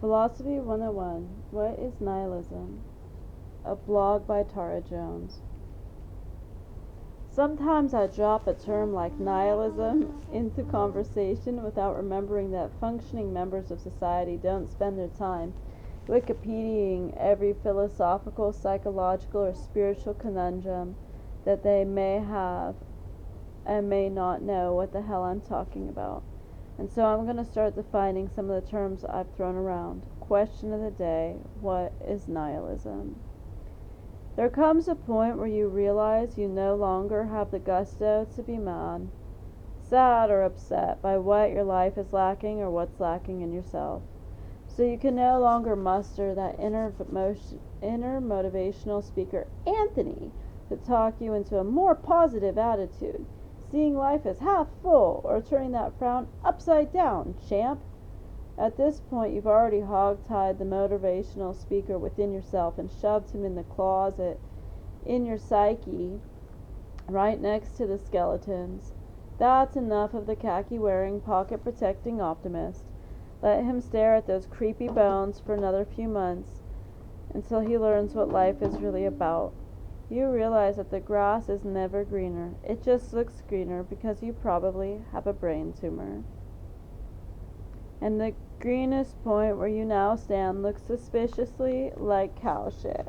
Philosophy 101. What is Nihilism? A blog by Tara Jones. Sometimes I drop a term like nihilism into conversation without remembering that functioning members of society don't spend their time Wikipediaing every philosophical, psychological, or spiritual conundrum that they may have and may not know what the hell I'm talking about. And so I'm going to start defining some of the terms I've thrown around. Question of the day: what is nihilism? There comes a point where you realize you no longer have the gusto to be mad, sad, or upset by what your life is lacking or what's lacking in yourself. So you can no longer muster that inner motivational speaker, Anthony, to talk you into a more positive attitude, seeing life as half full, or turning that frown upside down, champ. At this point, you've already hog-tied the motivational speaker within yourself and shoved him in the closet in your psyche right next to the skeletons. That's enough of the khaki-wearing, pocket-protecting optimist. Let him stare at those creepy bones for another few months until he learns what life is really about. You realize that the grass is never greener. It just looks greener because you probably have a brain tumor. And the greenest point where you now stand looks suspiciously like cow shit.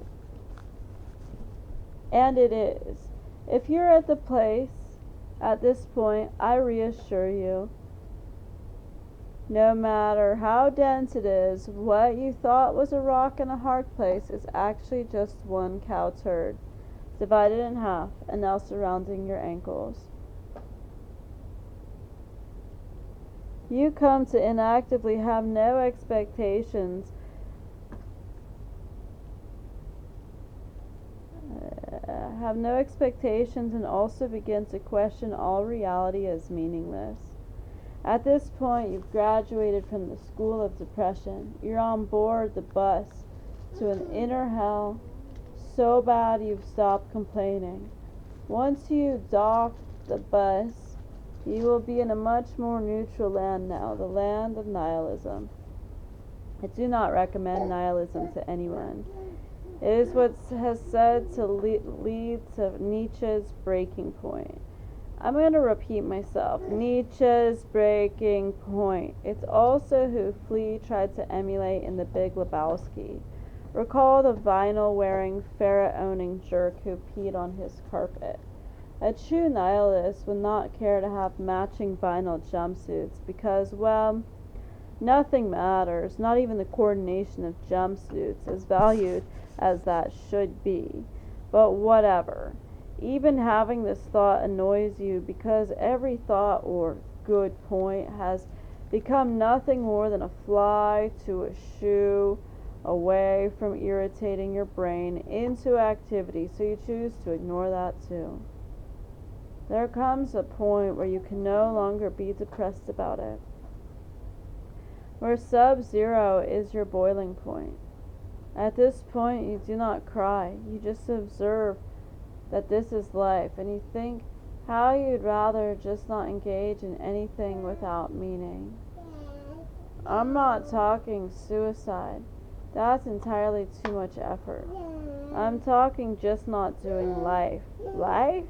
And it is. If you're at the place at this point, I reassure you, no matter how dense it is, what you thought was a rock in a hard place is actually just one cow turd, divided in half and now surrounding your ankles. You come to inactively have no expectations and also begin to question all reality as meaningless. At this point, you've graduated from the school of depression. You're on board the bus to an inner hell so bad you've stopped complaining. Once you dock the bus, you will be in a much more neutral land now, the land of nihilism. I do not recommend nihilism to anyone. It is what has said to lead to Nietzsche's breaking point. I'm going to repeat myself. Nietzsche's breaking point. It's also who Flea tried to emulate in The Big Lebowski. Recall the vinyl-wearing, ferret-owning jerk who peed on his carpet. A true nihilist would not care to have matching vinyl jumpsuits because, well, nothing matters, not even the coordination of jumpsuits, as valued as that should be. But whatever. Even having this thought annoys you because every thought or good point has become nothing more than a fly to a shoe away from irritating your brain into activity, so you choose to ignore that too. There comes a point where you can no longer be depressed about it, where sub-zero is your boiling point. At this point, you do not cry, you just observe that this is life, and you think how you'd rather just not engage in anything without meaning. I'm not talking suicide. That's entirely too much effort. I'm talking just not doing life. Life?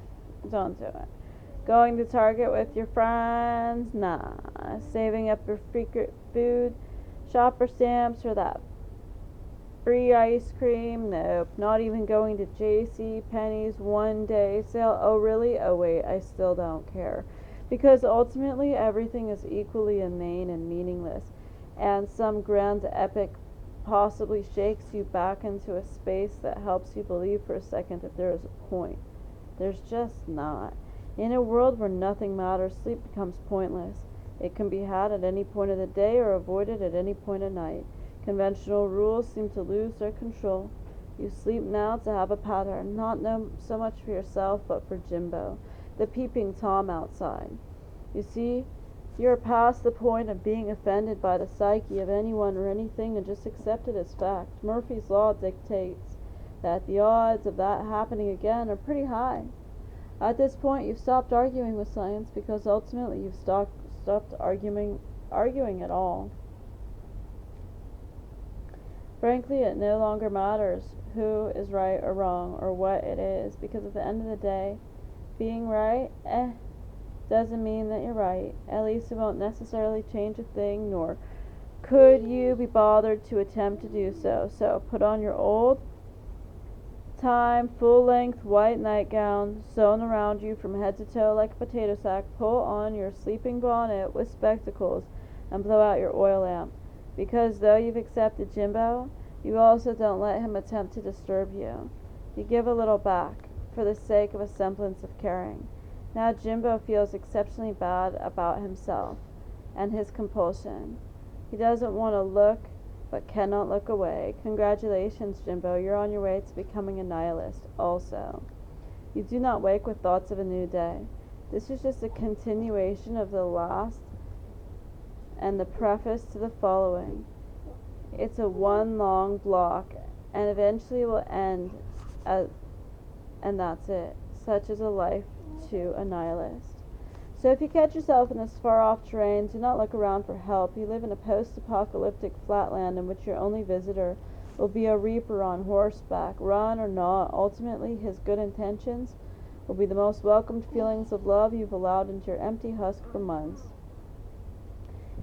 Don't do it. Going to Target with your friends? Nah. Saving up your secret food, shopper stamps, or that free ice cream? Nope. Not even going to J.C. Penney's one-day sale? Oh, really? Oh, wait. I still don't care. Because ultimately, everything is equally inane and meaningless, and some grand epic possibly shakes you back into a space that helps you believe for a second that there is a point. There's just not. In a world where nothing matters, sleep becomes pointless. It can be had at any point of the day or avoided at any point of night. Conventional rules seem to lose their control. You sleep now to have a pattern, not so much for yourself, but for Jimbo, the peeping Tom outside. You see, you're past the point of being offended by the psyche of anyone or anything and just accept it as fact. Murphy's Law dictates that the odds of that happening again are pretty high. At this point, you've stopped arguing with science because ultimately you've stopped arguing at all. Frankly, it no longer matters who is right or wrong or what it is, because at the end of the day, being right, doesn't mean that you're right. At least it won't necessarily change a thing, nor could you be bothered to attempt to do so. So put on your old time full length white nightgown sewn around you from head to toe like a potato sack, pull on your sleeping bonnet with spectacles, and blow out your oil lamp. Because though you've accepted Jimbo, you also don't let him attempt to disturb you. You give a little back, for the sake of a semblance of caring. Now Jimbo feels exceptionally bad about himself and his compulsion. He doesn't want to look, but cannot look away. Congratulations, Jimbo, you're on your way to becoming a nihilist also. You do not wake with thoughts of a new day. This is just a continuation of the last and the preface to the following. It's a one long block, and eventually will end, and that's it. Such is a life to a nihilist. So if you catch yourself in this far-off terrain, do not look around for help. You live in a post-apocalyptic flatland in which your only visitor will be a reaper on horseback. Run or not, ultimately his good intentions will be the most welcomed feelings of love you've allowed into your empty husk for months.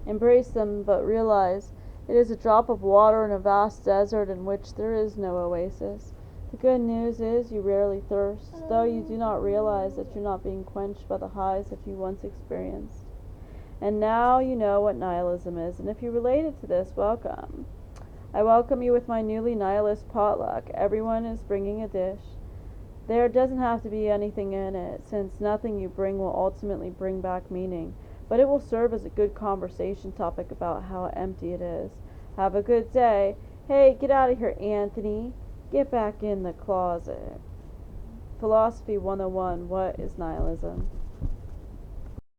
Embrace them, but realize it is a drop of water in a vast desert in which there is no oasis. The good news is you rarely thirst, though you do not realize that you're not being quenched by the highs that you once experienced. And now you know what nihilism is, and if you related to this, welcome. I welcome you with my newly nihilist potluck. Everyone is bringing a dish. There doesn't have to be anything in it, since nothing you bring will ultimately bring back meaning, but it will serve as a good conversation topic about how empty it is. Have a good day. Hey, get out of here, Anthony. Get back in the closet. Philosophy 101. What is nihilism?